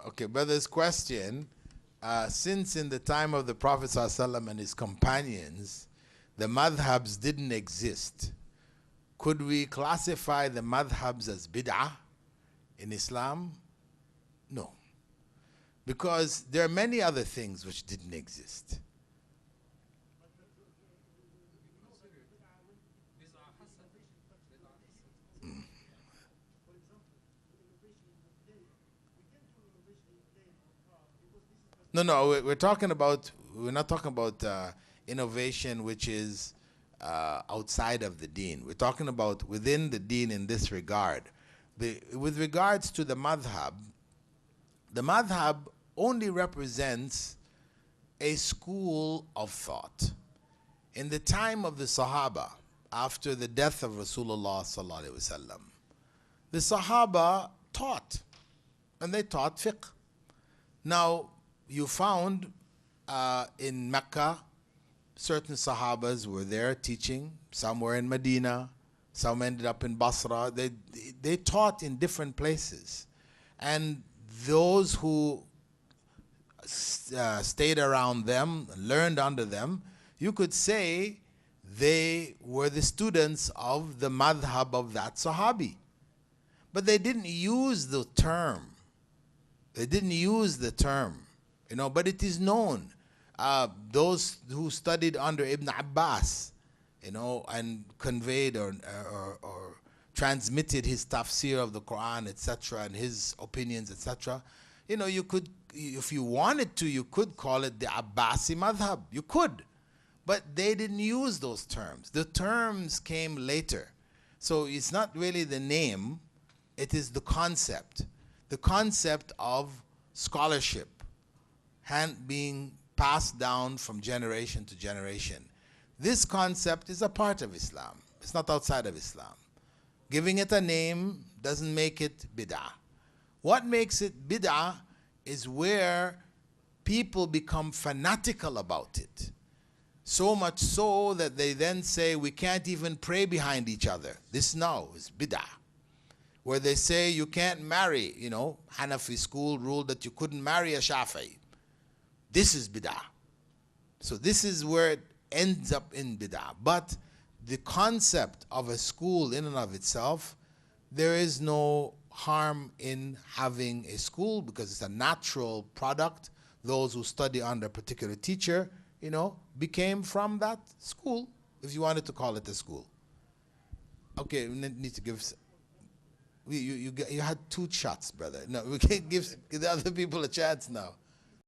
Okay, brother's question, since in the time of the Prophet ﷺ and his companions, the madhabs didn't exist, could we classify the madhabs as bid'ah in Islam? No. Because there are many other things which didn't exist. No, no, we're talking about, we're not talking about innovation which is outside of the deen. We're talking about within the deen in this regard. With regards to the madhab only represents a school of thought. In the time of the Sahaba, after the death of Rasulullah sallallahu alaihi wasallam, the Sahaba taught, and they taught fiqh. Now, you found in Mecca, certain Sahabas were there teaching. Some were in Medina. Some ended up in Basra. They taught in different places. And those who stayed around them, learned under them, you could say they were the students of the madhab of that Sahabi. But they didn't use the term. They didn't use the term. You know, but it is known. Those who studied under Ibn Abbas, you know, and conveyed or transmitted his tafsir of the Quran, etc., and his opinions, etc. You know, you could, if you wanted to, you could call it the Abbasi madhab. You could. But they didn't use those terms. The terms came later. So it's not really the name, it is the concept. The concept of scholarship being passed down from generation to generation. This concept is a part of Islam. It's not outside of Islam. Giving it a name doesn't make it bid'ah. What makes it bid'ah is where people become fanatical about it. So much so that they then say we can't even pray behind each other. This now is bid'ah. Where they say you can't marry, you know, Hanafi school ruled that you couldn't marry a Shafi'i. This is bid'ah. So this is where it ends up in bid'ah. But the concept of a school in and of itself, there is no harm in having a school because it's a natural product. Those who study under a particular teacher, you know, became from that school, if you wanted to call it a school. Okay, we need to give... You had 2 shots, brother. No, we can't give the other people a chance now.